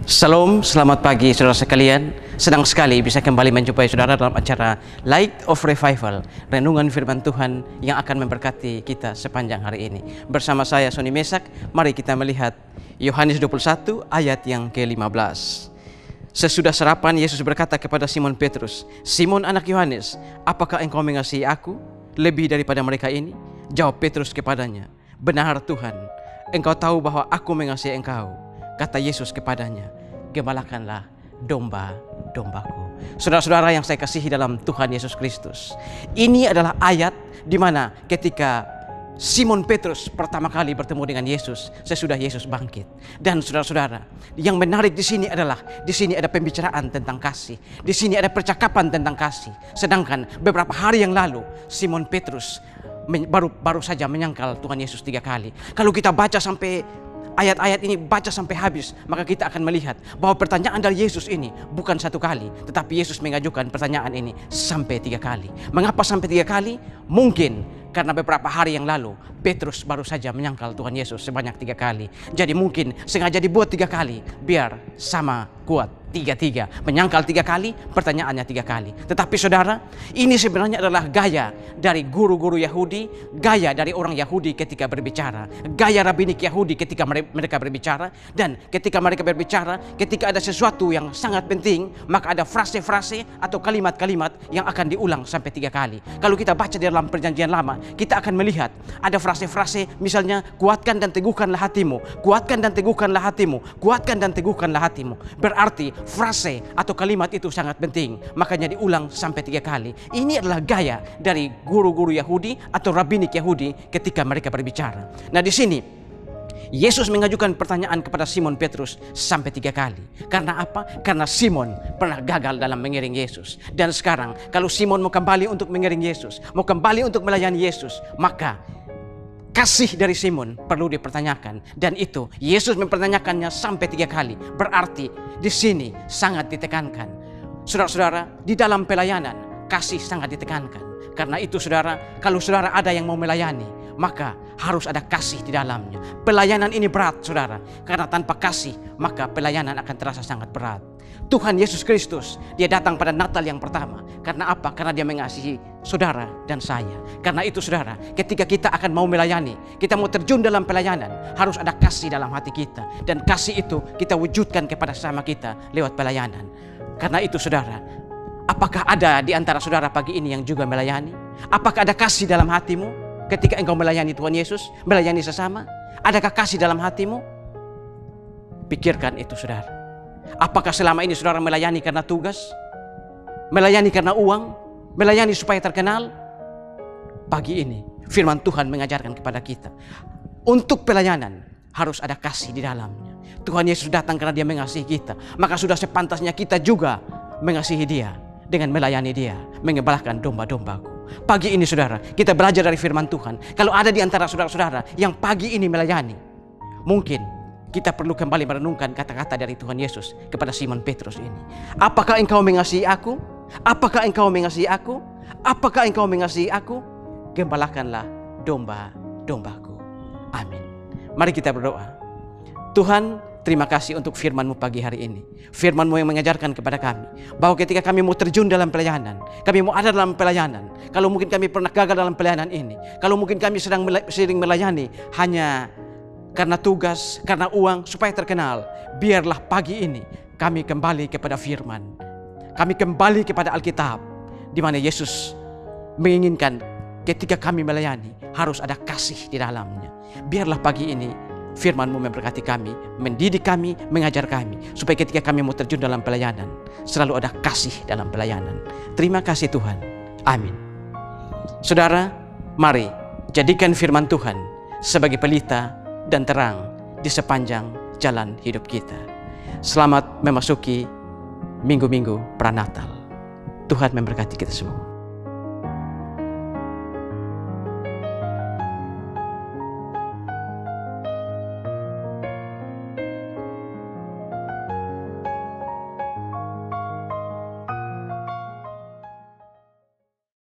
Shalom, selamat pagi saudara sekalian. Senang sekali bisa kembali menjumpai saudara dalam acara Light of Revival, renungan firman Tuhan yang akan memberkati kita sepanjang hari ini. Bersama saya Sony Mesak, mari kita melihat Yohanes 21 ayat yang ke-15. Sesudah sarapan, Yesus berkata kepada Simon Petrus, "Simon anak Yohanes, apakah engkau mengasihi aku lebih daripada mereka ini?" Jawab Petrus kepadanya, "Benar Tuhan, engkau tahu bahwa aku mengasihi engkau." Kata Yesus kepadanya, "Gembalakanlah domba-dombaku." Saudara-saudara yang saya kasihi dalam Tuhan Yesus Kristus, ini adalah ayat di mana ketika Simon Petrus pertama kali bertemu dengan Yesus sesudah Yesus bangkit. Dan saudara-saudara, yang menarik di sini adalah di sini ada pembicaraan tentang kasih. Di sini ada percakapan tentang kasih. Sedangkan beberapa hari yang lalu Simon Petrus baru saja menyangkal Tuhan Yesus 3 kali. Kalau kita baca sampai ayat-ayat ini, baca sampai habis, maka kita akan melihat bahwa pertanyaan dari Yesus ini bukan 1 kali, tetapi Yesus mengajukan pertanyaan ini sampai 3 kali. Mengapa sampai 3 kali? Mungkin karena beberapa hari yang lalu Petrus baru saja menyangkal Tuhan Yesus sebanyak 3 kali. Jadi mungkin sengaja dibuat 3 kali biar sama kuat. 3 menyangkal 3 kali, pertanyaannya 3 kali. Tetapi saudara, ini sebenarnya adalah gaya dari guru-guru Yahudi, gaya dari orang Yahudi ketika berbicara, gaya rabbinik Yahudi ketika mereka berbicara. Dan ketika mereka berbicara, ketika ada sesuatu yang sangat penting, maka ada frase-frase atau kalimat-kalimat yang akan diulang sampai 3 kali. Kalau kita baca di dalam Perjanjian Lama, kita akan melihat ada frase-frase, misalnya kuatkan dan teguhkanlah hatimu, kuatkan dan teguhkanlah hatimu, kuatkan dan teguhkanlah hatimu. Berarti frase atau kalimat itu sangat penting, makanya diulang sampai 3 kali. Ini adalah gaya dari guru-guru Yahudi atau rabbinik Yahudi ketika mereka berbicara. Nah, di sini Yesus mengajukan pertanyaan kepada Simon Petrus sampai 3 kali. Karena apa? Karena Simon pernah gagal dalam mengiring Yesus. Dan sekarang kalau Simon mau kembali untuk mengiring Yesus, mau kembali untuk melayani Yesus, maka kasih dari Simon perlu dipertanyakan. Dan itu Yesus mempertanyakannya sampai 3 kali. Berarti di sini sangat ditekankan. Saudara-saudara, di dalam pelayanan kasih sangat ditekankan. Karena itu saudara, kalau saudara ada yang mau melayani, maka harus ada kasih di dalamnya. Pelayanan ini berat saudara, karena tanpa kasih maka pelayanan akan terasa sangat berat. Tuhan Yesus Kristus, dia datang pada Natal yang pertama. Karena apa? Karena dia mengasihi saudara dan saya. Karena itu saudara, ketika kita akan mau melayani, kita mau terjun dalam pelayanan, harus ada kasih dalam hati kita. Dan kasih itu kita wujudkan kepada sesama kita lewat pelayanan. Karena itu saudara, apakah ada di antara saudara pagi ini yang juga melayani? Apakah ada kasih dalam hatimu ketika engkau melayani Tuhan Yesus, melayani sesama? Adakah kasih dalam hatimu? Pikirkan itu saudara. Apakah selama ini saudara melayani karena tugas? Melayani karena uang? Melayani supaya terkenal? Pagi ini firman Tuhan mengajarkan kepada kita, untuk pelayanan harus ada kasih di dalamnya. Tuhan Yesus datang karena dia mengasihi kita, maka sudah sepantasnya kita juga mengasihi dia dengan melayani dia, mengembalakan domba-dombaku. Pagi ini saudara, kita belajar dari firman Tuhan. Kalau ada di antara saudara-saudara yang pagi ini melayani, mungkin kita perlu kembali merenungkan kata-kata dari Tuhan Yesus kepada Simon Petrus ini. Apakah engkau mengasihi aku? Apakah engkau mengasihi aku? Apakah engkau mengasihi aku? Gembalakanlah domba-dombaku. Amin. Mari kita berdoa. Tuhan, terima kasih untuk firman-Mu pagi hari ini. Firman-Mu yang mengajarkan kepada kami bahwa ketika kami mau terjun dalam pelayanan, kami mau ada dalam pelayanan, kalau mungkin kami pernah gagal dalam pelayanan ini, kalau mungkin kami sering melayani hanya karena tugas, karena uang, supaya terkenal, biarlah pagi ini kami kembali kepada firman. Kami kembali kepada Alkitab, di mana Yesus menginginkan ketika kami melayani harus ada kasih di dalamnya. Biarlah pagi ini firman-Mu memberkati kami, mendidik kami, mengajar kami, supaya ketika kami mau terjun dalam pelayanan, selalu ada kasih dalam pelayanan. Terima kasih Tuhan. Amin. Saudara, mari jadikan firman Tuhan sebagai pelita dan terang di sepanjang jalan hidup kita. Selamat memasuki minggu-minggu pranatal. Tuhan memberkati kita semua.